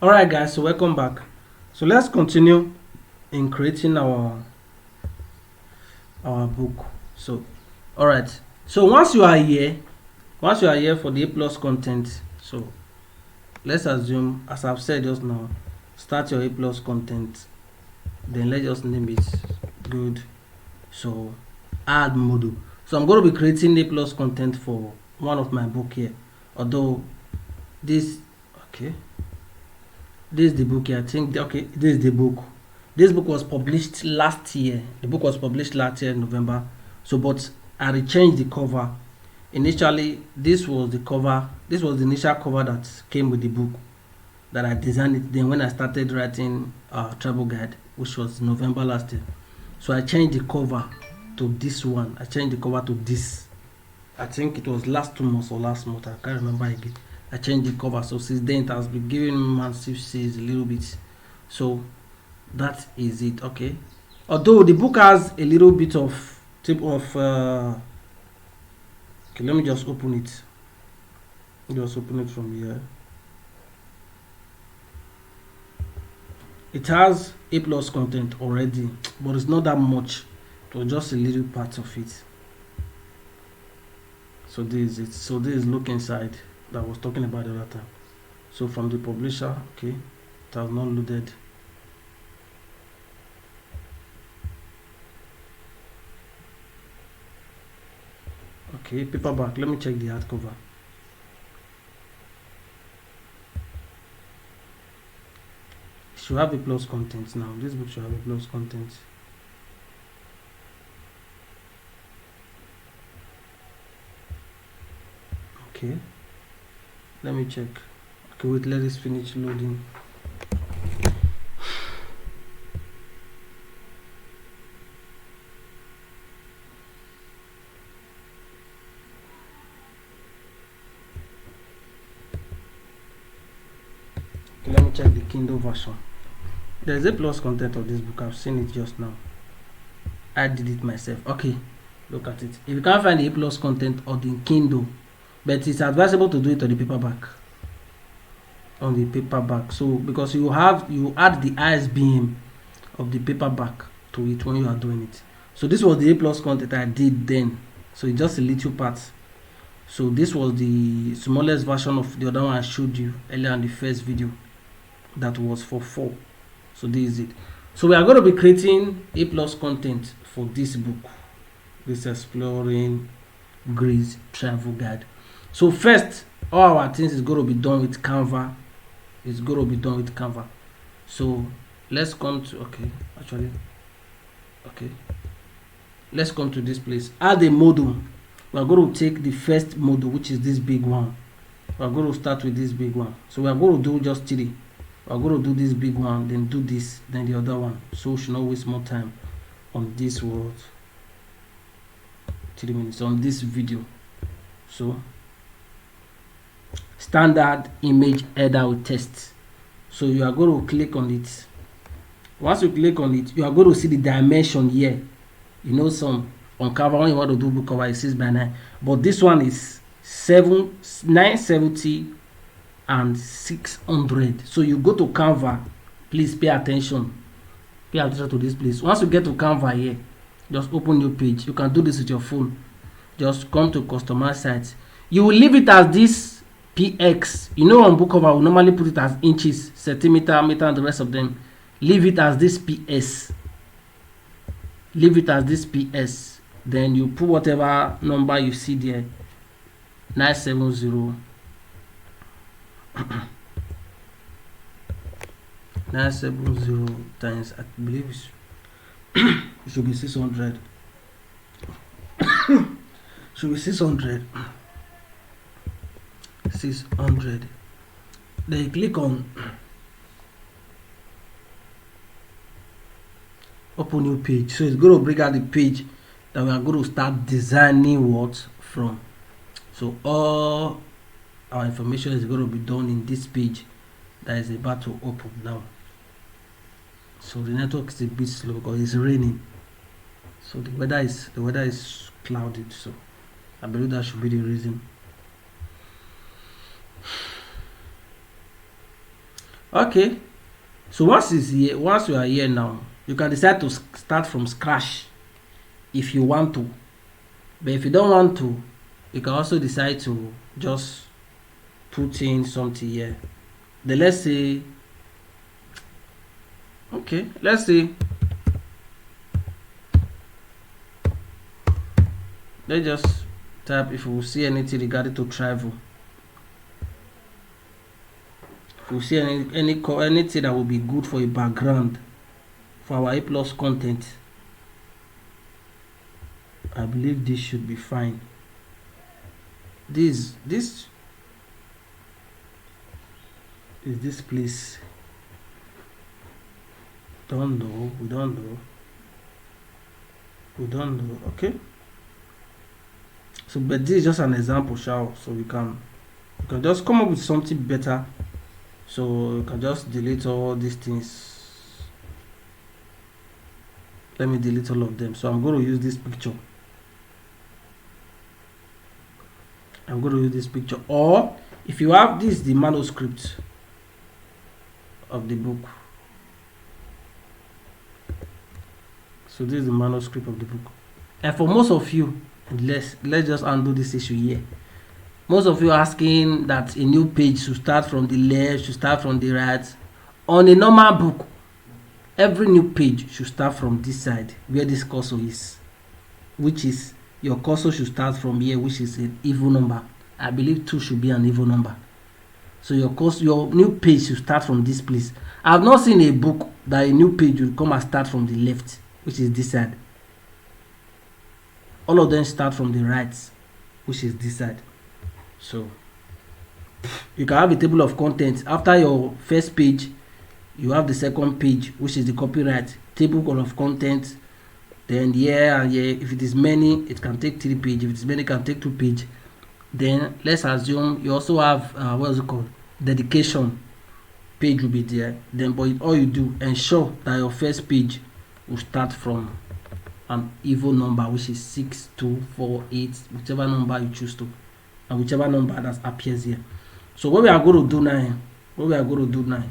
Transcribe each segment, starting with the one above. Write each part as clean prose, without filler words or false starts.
Alright guys, so welcome back. So let's continue in creating our book. So alright, so once you are here for the A plus content, so let's assume, as I've said just now, start your A plus content, then let's just name it good. So add module. So I'm going to be creating A plus content for one of my book here, although this is the book here. I think this is the book. This book was published last year. The book was published last year in November. So but I rechanged the cover. Initially this was the cover, this was the initial cover that came with the book that I designed it then when I started writing travel guide, which was November last year. So I changed the cover to this one. I changed the cover to this. I think it was last 2 months or last month, I can't remember again. I changed the cover, so since then it has been giving me massive sales a little bit. So that is it. Okay, although the book has a little bit of tip of okay, let me just open it. Just open it from here. It has A plus content already, but it's not that much. It was just a little part of it. So this is it. So this is look inside that I was talking about the other time. So from the publisher, okay, it has not loaded. Okay, paperback. Let me check the hardcover. It should have A plus content now. This book should have A plus content. Okay, let me check. Okay, wait, let this finish loading. Okay, let me check the Kindle version. There's A plus content of this book. I've seen it just now. I did it myself. Okay, look at it. If you can't find the A plus content on the Kindle, but it's advisable to do it on the paperback. On the paperback, so because you add the ISBN of the paperback to it when you are doing it. So this was the A plus content I did then. So it's just a little part. So this was the smallest version of the other one I showed you earlier in the first video. That was for 4. So this is it. So we are going to be creating A plus content for this book, this Exploring Greece travel guide. So first, all our things is going to be done with Canva. It's going to be done with Canva. So let's come to let's come to this place. Add a module. We are going to take the first module, which is this big one. We are going to start with this big one. So we are going to do just 3. We are going to do this big one, then do this, then the other one. So we should not waste more time on this word. 3 minutes on this video. So standard image header with text. So you are going to click on it. Once you click on it, you are going to see the dimension here. You know, some on Canva when you want to do book cover is 6x9, but this one is 970 and 600. So you go to Canva, please pay attention to this place. Once you get to Canva here, just open your page. You can do this with your phone. Just come to customize sites. You will leave it as this px. You know, on book cover we normally put it as inches, centimeter, meter, and the rest of them. Leave it as this ps. Leave it as this ps. Then you put whatever number you see there. 970 970 times, I believe it should be 600. Should be 600. Then you click on open new page. So it's going to bring out the page that we are going to start designing what from. So all our information is going to be done in this page that is about to open now. So the network is a bit slow because it's raining. So the weather is clouded. So I believe that should be the reason. Okay, so once it's here, once you are here now, you can decide to start from scratch if you want to, but if you don't want to, you can also decide to just put in something here. Then let's say, okay, let's say, let's just type if we see anything regarding to travel. If we see anything that will be good for a background for our A plus content, I believe this should be fine. This is this place. We don't know. Okay, so but this is just an example, shall, so you can just come up with something better. So you can just delete all these things. Let me delete all of them. So I'm going to use this picture. Or if you have this, the manuscript of the book. So this is the manuscript of the book. And for most of you, let's just undo this issue here. Most of you are asking that a new page should start from the left, should start from the right. On a normal book, every new page should start from this side where this cursor is, which is your cursor should start from here, which is an even number. I believe 2 should be an even number. So your new page should start from this place. I have not seen a book that a new page will come and start from the left, which is this side. All of them start from the right, which is this side. So you can have a table of contents. After your first page, you have the second page, which is the copyright table of contents. Then here and here, if it is many, it can take 3 pages. If it is many, it can take 2 pages. Then let's assume you also have what is it called, dedication page will be there. Then but all you do, ensure that your first page will start from an even number, which is 6, 2, 4, 8, whichever number you choose to, and whichever number that appears here. So what we are going to do now,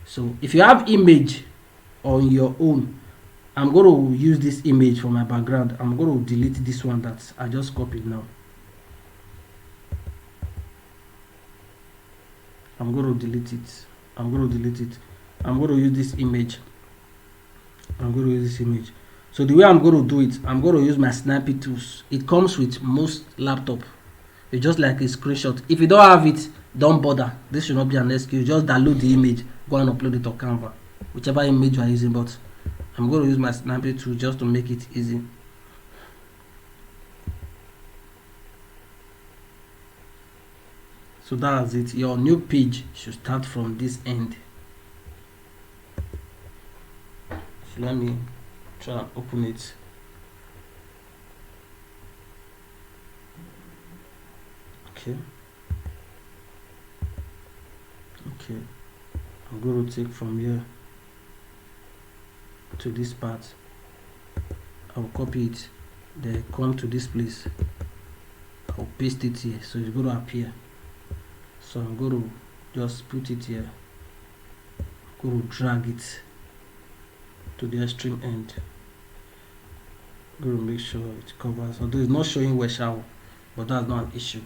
so if you have image on your own, I'm going to use this image for my background. I'm going to delete this one that I just copied now. I'm going to delete it. I'm going to use this image. So the way I'm going to do it, I'm going to use my Snappy tools. It comes with most laptop. It's just like a screenshot. If you don't have it, don't bother. This should not be an excuse. Just download the image, go and upload it to Canva, whichever image you are using. But I'm going to use my Snappy tool just to make it easy. So that's it. Your new page should start from this end. So let me try and open it. Okay, I'm going to take from here to this part. I'll copy it, then come to this place. I'll paste it here, so it's going to appear. So I'm going to just put it here. I'm going to drag it to the extreme end. I'm going to make sure it covers, although it's not showing where shall, but that's not an issue.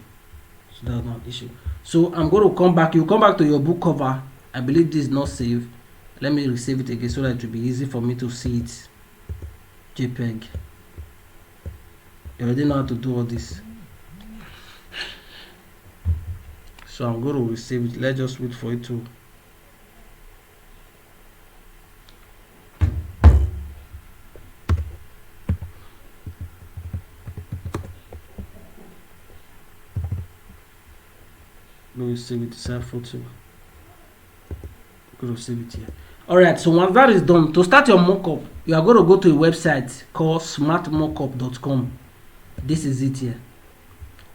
So I'm going to come back. You come back to your book cover. I believe this is not saved. Let me resave it again so that it will be easy for me to see it. JPEG. You already know how to do all this. So I'm going to resave it. Let's just wait for it to. Let me save it as photo. Going to save it here. Alright, so once that is done, to start your mockup, you are going to go to a website called smartmockup.com. This is it here.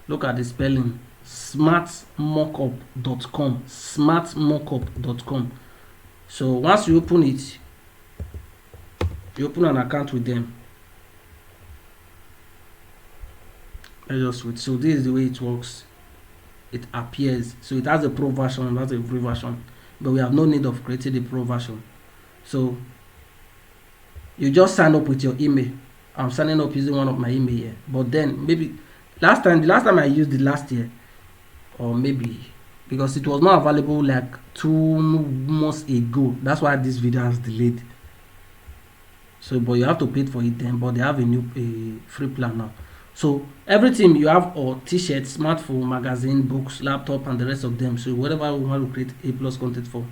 Look at the spelling. Smartmockup.com. Smartmockup.com. So once you open it, you open an account with them. Let's just wait. So this is the way it works. It appears. So it has a pro version, it has a free version. but we have no need of creating the pro version. So you just sign up with your email. I'm signing up using one of my email here, but then maybe the last time I used it last year, or maybe because it was not available like 2 months ago, that's why this video has delayed. So but you have to pay for it then, but they have a free plan now. So everything you have, or t-shirts, smartphone, magazine, books, laptop, and the rest of them. So whatever you want to create A plus content for,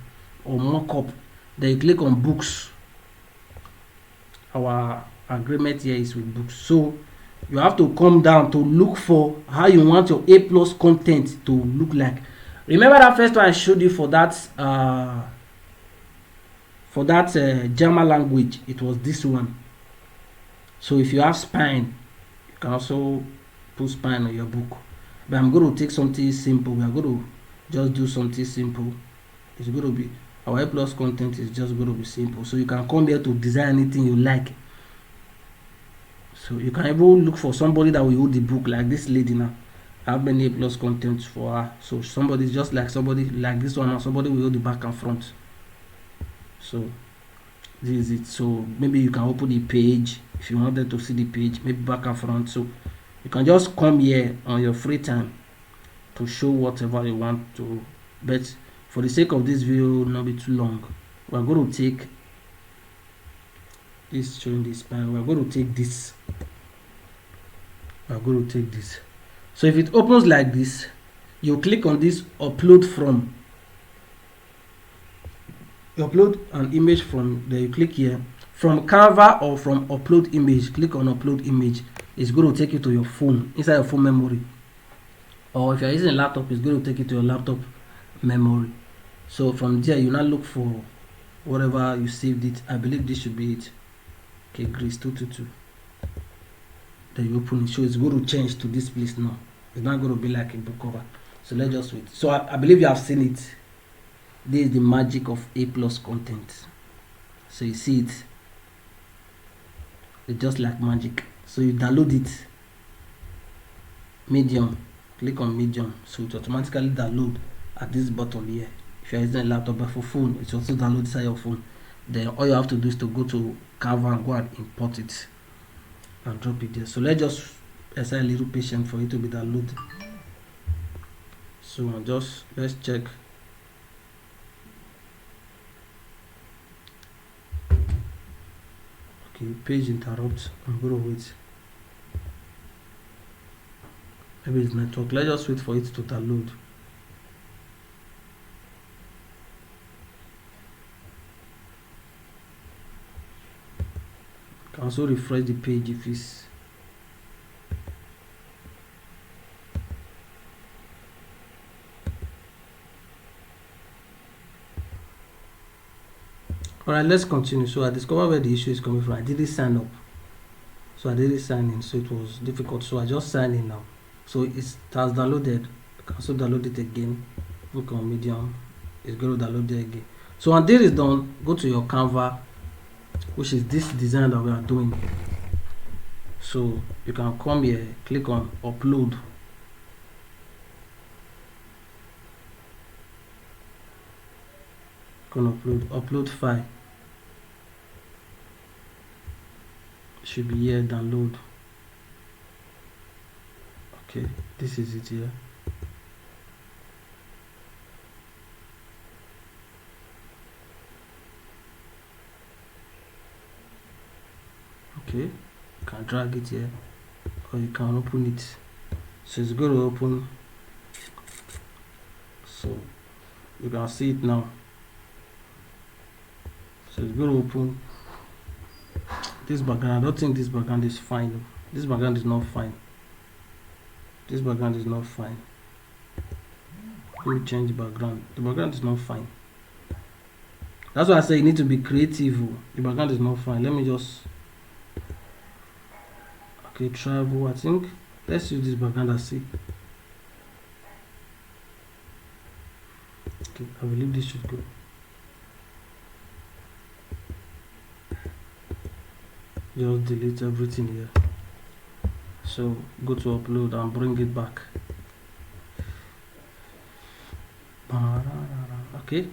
or mock-up, then you click on books. Our agreement here is with books. So you have to come down to look for how you want your A plus content to look like. Remember that first one I showed you for that German language? It was this one. So if you have spine, you can also put spine on your book. But I'm going to take something simple. We are going to just do something simple. It's going to be, our A plus content is just going to be simple. So you can come here to design anything you like. So you can even look for somebody that will hold the book, like this lady now. I have many A plus content for her. So somebody just like somebody like this one, or somebody will hold the back and front. So this is it. So maybe you can open the page if you wanted to see the page, maybe back and front. So you can just come here on your free time to show whatever you want to. But for the sake of this video, not be too long, we're going to take this, showing the spine. We're going to take this. We're going to take this. So if it opens like this, you click on this upload from. You upload an image from there. You click here from Canva or from upload image. Click on upload image. It's going to take you to your phone, inside your phone memory. Or if you're using a laptop, it's going to take you to your laptop memory. So from there, you now look for whatever you saved it. I believe this should be it. Okay, Grace 222. Then you open it. So it's going to change to this place now. It's not going to be like a book cover. So let's just wait. So I believe you have seen it. This is the magic of A plus content. So you see it. It's just like magic. So you download it. Medium. Click on Medium. So it automatically download at this button here. If you're using a laptop, but for phone, it's also download inside your phone. Then all you have to do is to go to Canva and go and import it and drop it there. So let's just exercise a little patience for it to be downloaded. So let's check. Okay, page interrupt. I'm gonna wait. Maybe it's network. Let's just wait for it to download. Can also refresh the page if it's. Alright, let's continue. So I discovered where the issue is coming from. I didn't sign up. So I didn't sign in, so it was difficult. So I just signed in now. So it has downloaded. I can also download it again. Look on Medium. It's going to download it again. So when this is done, go to your Canva, which is this design that we are doing. So you can come here, click on upload. Upload file. Should be here, download. Okay, this is it here. Okay, you can drag it here, or you can open it. So it's going to open. So you can see it now. So it's going to open. This background, I don't think this background is fine. This background is not fine. This background is not fine. Let me change the background. The background is not fine. That's why I say you need to be creative. The background is not fine. Let me just. Okay, travel. I think let's use this background and see. Okay, I believe this should go. Just delete everything here. So go to upload and bring it back. Okay,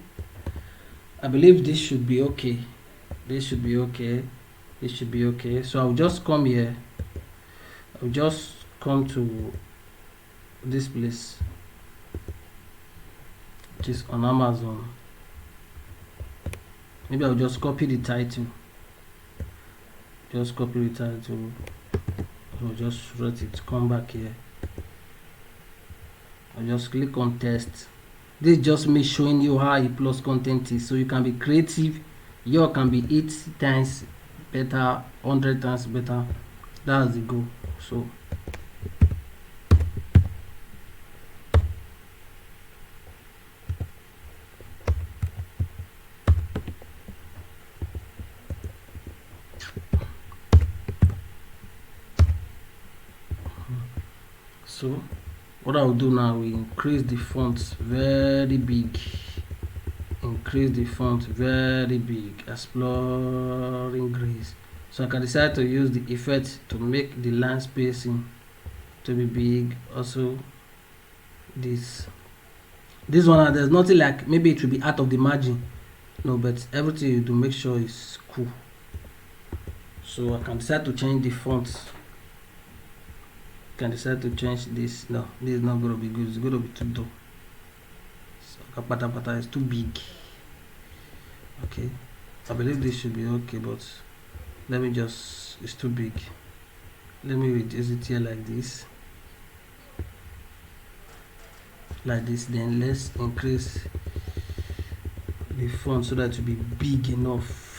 I believe this should be okay. This should be okay. This should be okay. So I'll just come here. I'll just come to this place, which is on Amazon. Maybe I'll just copy the title. Just copy the title. I'll just write it. Come back here. I'll just click on test. This just me showing you how a plus content is, so you can be creative. Your can be 8 times better, 100 times better. That's the goal. So what I'll do now, we increase the font very big. Increase the font very big. Exploring Grease. So I can decide to use the effect to make the line spacing to be big. Also this one, there's nothing like maybe it will be out of the margin, no, but everything you do make sure is cool. So I can decide to change the font. Can decide to change this. No, this is not going to be good. It's going to be too dull. So Kapata is too big. Okay, I believe this should be okay, but let me just, it's too big. Let me reduce it here like this. Then let's increase the font so that it will be big enough.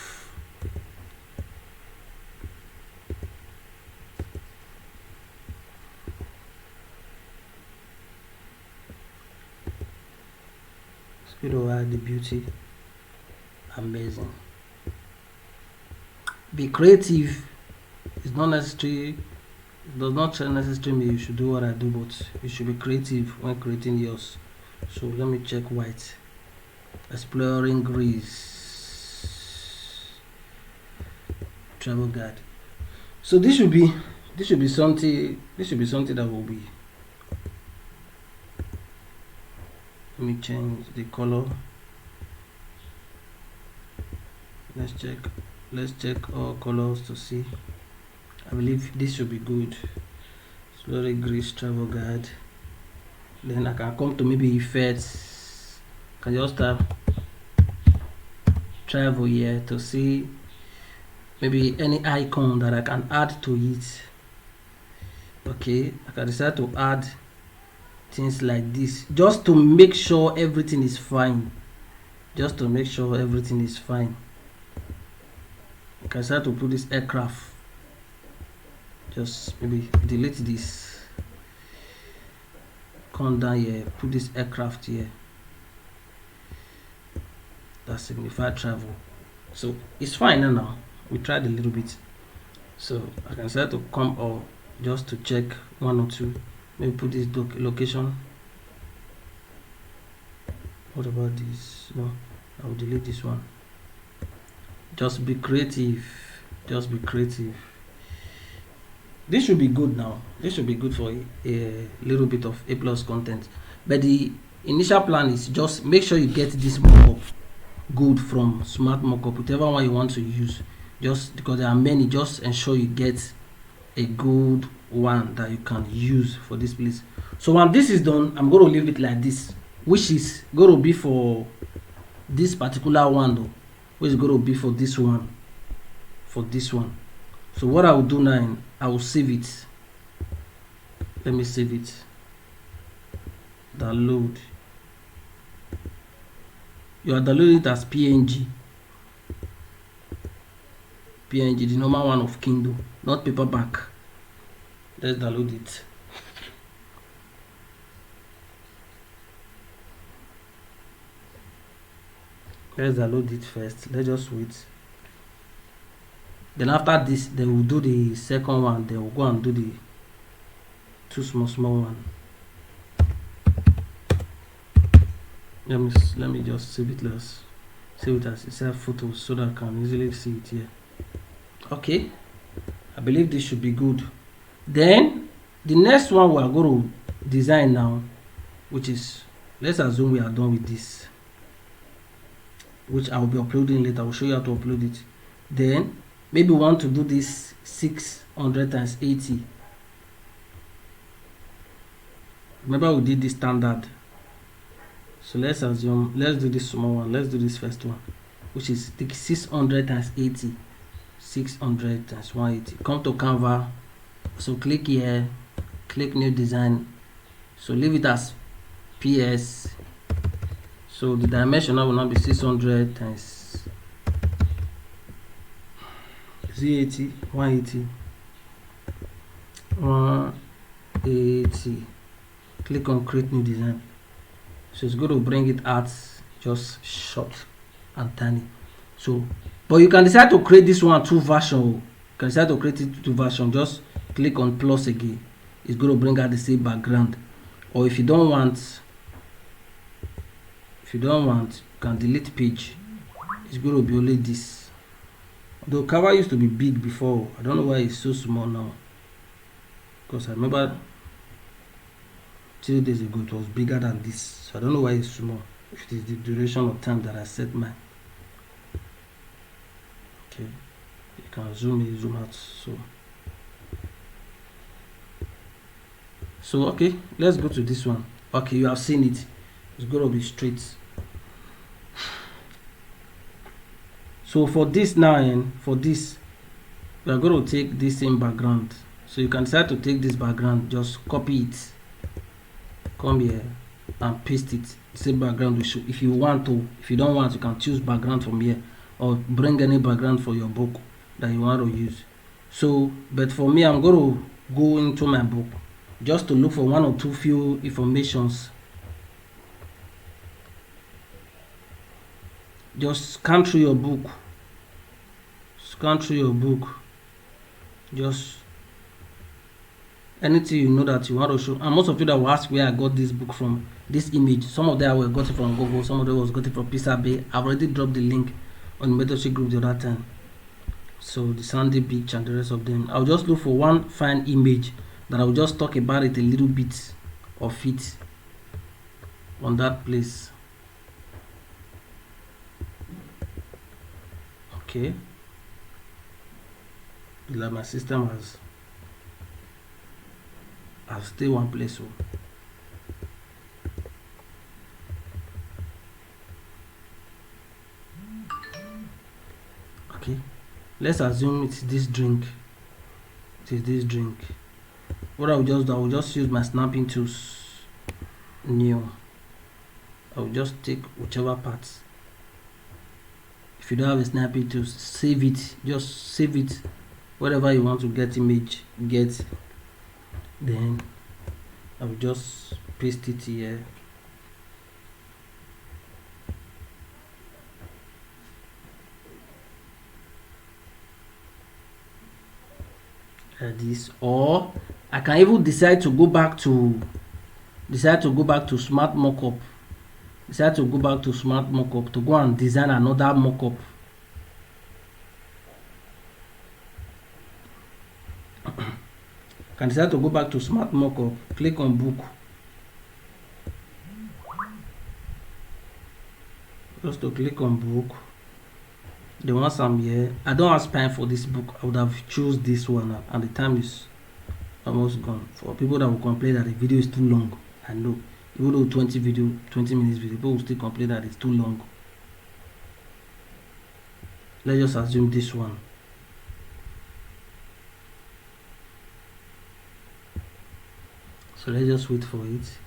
Speed over the beauty. Amazing. Be creative. It's not necessary. It does not necessarily mean you should do what I do, but you should be creative when creating yours. So let me check white. Exploring Grease. Travel guide. So this should be something. This should be something that will be. Let me change the color. Let's check all colors to see. I believe this should be good. Exploring Grease travel guide. Then I can come to maybe effects. Can just have travel here to see maybe any icon that I can add to it. Okay, I can decide to add things like this just to make sure everything is fine. I can start to put this aircraft. Just maybe delete this. Come down here, put this aircraft here. That signifies travel. So it's fine now. We tried a little bit. So I can start to come or just to check one or two. Maybe put this location. What about this? No, I'll delete this one. Just be creative. This should be good now. This should be good for a little bit of A+ content. But the initial plan is just make sure you get this mockup good from Smart Mockup, whichever one you want to use. Just because there are many, just ensure you get a good one that you can use for this place. So when this is done, I'm going to leave it like this, which is going to be for this particular one though, which is going to be for this one. So what I will do now, I will save it. Let me save it. Download. You are downloading it as PNG, the normal one of Kindle, not paperback. Let's download it. Let's download it first. Let's just wait. Then after this, then we'll do the second one. Then we'll go and do the two small one. Let me just save it. Let's save it as itself photos so that I can easily see it here. Okay, I believe this should be good. Then the next one we are going to design now, which is, let's assume we are done with this. which I will be uploading later. I will show you how to upload it. Then maybe we want to do this 600 times 80. Remember we did this standard. So let's assume, let's do this small one. Let's do this first one, which is 600 times 80. 600 times 180. Come to Canva. So click here, click new design. So leave it as PS. So the dimension now will not be 600 times 080, 180, 180. Click on create new design. So it's going to bring it out just short and tiny. So, but you can decide to create this one two version. You can decide to create it two version. Just click on plus again. It's going to bring out the same background. Or if you don't want, you can delete page. It's going to be only this. Though cover used to be big before, I don't know why it's so small now. Because I remember 2 days ago it was bigger than this, so I don't know why it's small. If it is the duration of time that I set mine. Okay, you can zoom in, zoom out. So okay, let's go to this one. Okay, you have seen it. It's going to be straight. So for this now, and for this, we are going to take this same background. So you can decide to take this background, just copy it, come here and paste it. Same background. If you want to, if you don't want, you can choose background from here, or bring any background for your book that you want to use. So, but for me, I'm going to go into my book just to look for one or two few informations. Just scan through your book. Just anything you know that you want to show. And most of you that will ask where I got this book from, this image. Some of them I got it from Google, some of them was got it from Pixabay. I've already dropped the link on the mentorship group the other time. So the Sandy Beach and the rest of them. I'll just look for one fine image that I'll just talk about it a little bit of it on that place. Okay, like my system has stay one place. So okay, let's assume it's this drink. What I will just do, I will just use my snapping tools. New, I will just take whichever parts. If you don't have a snapping tool, save it. Just save it. Whatever you want to get image, get. Then I will just paste it here. Like this, or I can even decide to go back to Smart Mockup. Decide to go back to Smart Mockup to go and design another mockup. Can decide to go back to Smart Mockup. Click on book. Just to click on book. The ones I'm here, I don't have time for this book. I would have choose this one, and the time is almost gone. For people that will complain that the video is too long, I know. Even though 20 minutes video, people will still complain that it's too long. Let's just assume this one. So let's just wait for it.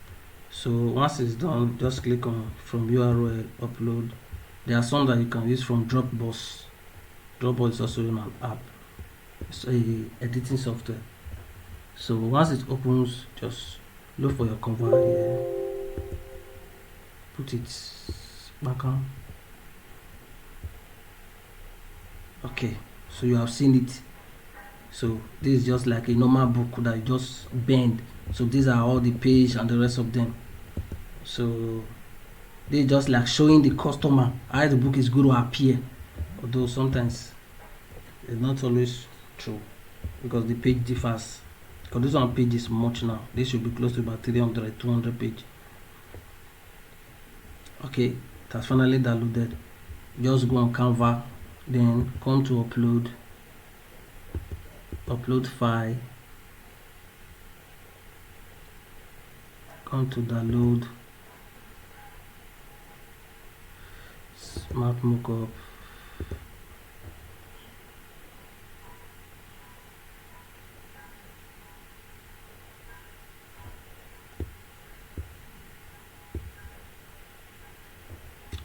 So once it's done, just click on from URL upload. There are some that you can use from Dropbox. Dropbox is also an app. It's a editing software. So once it opens, just look for your cover here. Put it back on. Okay, so you have seen it. So this is just like a normal book that you just bend. So these are all the page and the rest of them. So they just like showing the customer how the book is going to appear, although sometimes it's not always true because the page differs. Because this one page is much now. This should be close to about 300, 200 page. Okay, it has finally downloaded. just go on Canva, then come to upload file, come to download smart mockup,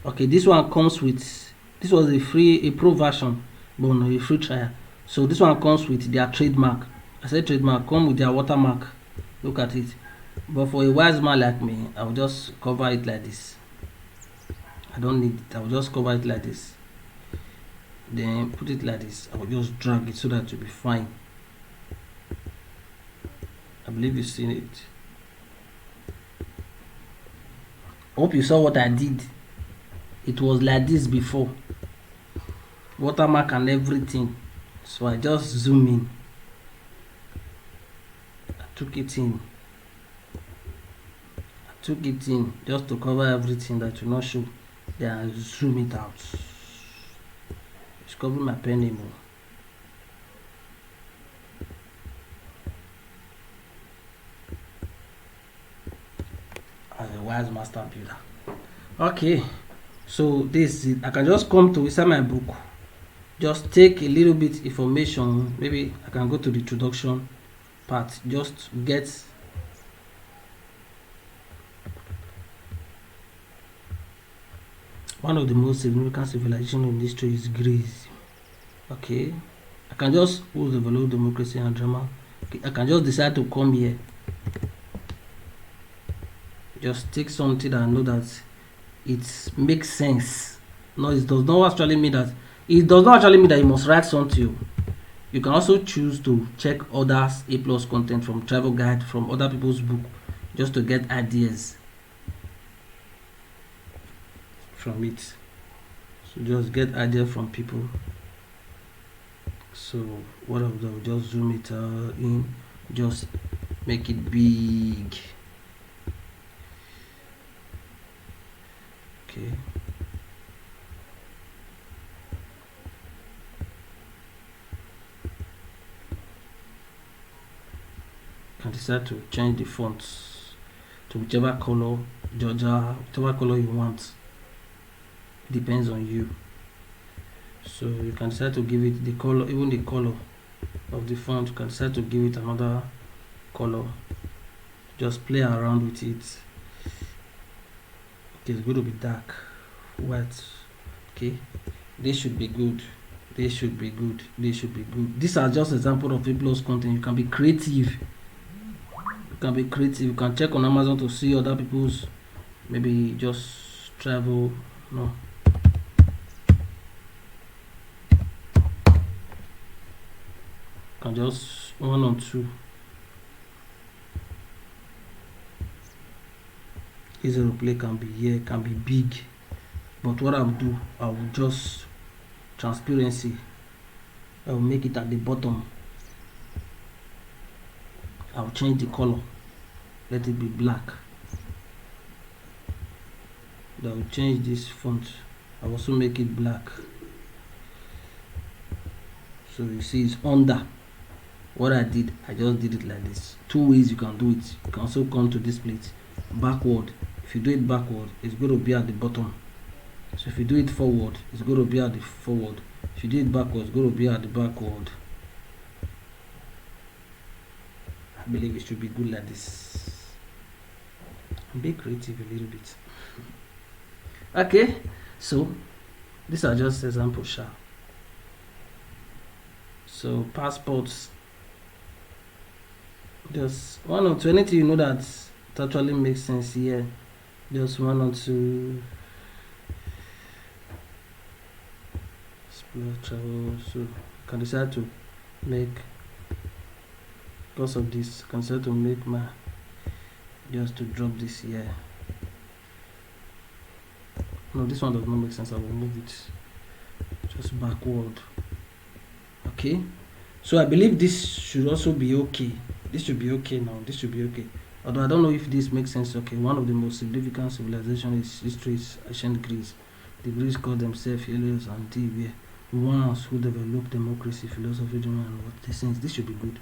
okay. This one comes with, this was a pro version, but no, a free trial. So this one comes with their trademark. I said trademark, come with their watermark. Look at it. But for a wise man like me, I will just cover it like this. I don't need it. I will just cover it like this, then put it like this. I will just drag it so that it will be fine. I believe you've seen it. Hope you saw what I did. It was like this before, watermark and everything. So I just zoom in, I took it in just to cover everything that will not show. Then I zoom it out. It's covering my pen name. As a wise master builder. Okay, so this is it. I can just come to inside my book, just take a little bit information. Maybe I can go to the introduction part, just get one of the most significant civilization in history is Greece. Okay, I can just who develop democracy and drama. Okay, I can just decide to come here, just take something that I know that it makes sense. No, it does not actually mean that you must write something. You can also choose to check others A+ content from travel guide, from other people's book, just to get ideas from it. So just get ideas from people. So what I'll do, I'll just zoom it in, just make it big. Okay. Can decide to change the fonts to whichever color, Georgia, whatever color you want. It depends on you. So you can decide to give it the color, even the color of the font. You can decide to give it another color. Just play around with it. Okay, it's going to be dark, white. Okay, this should be good. This should be good. This should be good. These are just examples of A+ content. You can be creative. You can check on Amazon to see other people's, maybe just travel. No. You can just 1 or 2. Easy to play, can be here, can be big. But what I'll do, I will just transparency. I will make it at the bottom. I'll change the color. Let it be black. I will change this font. I will also make it black. So you see it's under. What I did, I just did it like this. 2 ways you can do it. You can also come to this plate backward. If you do it backward, it's going to be at the bottom. So if you do it forward, it's going to be at the forward. If you do it backward, it's going to be at the backward. I believe it should be good like this. Be creative a little bit. Okay, so these are just examples. So passports, just 1 or 2. Anything you know that it actually makes sense here, just 1 or 2. Travel. So you can decide to make, because of this, can decide to make my, just to drop this here. No, this one does not make sense. I will move it just backward. Okay, so I believe this should also be okay. This should be okay now. This should be okay. Although I don't know if this makes sense. Okay, one of the most significant civilizations is history is ancient Greece. The British call themselves healers and they were ones who developed democracy, philosophy, and what they think. This should be good.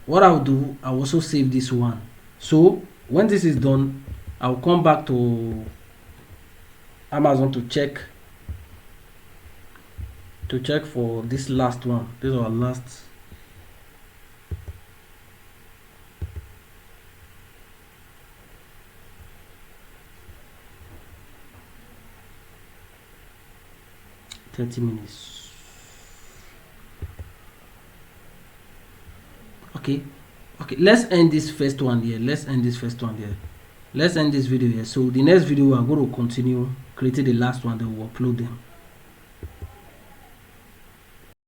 What I'll do, I'll also save this one. So when this is done, I'll come back to Amazon to check for this last one. This is our last. $30. Okay, let's end this first one here. Let's end this video here. So the next video we are going to continue creating the last one, then we'll upload them.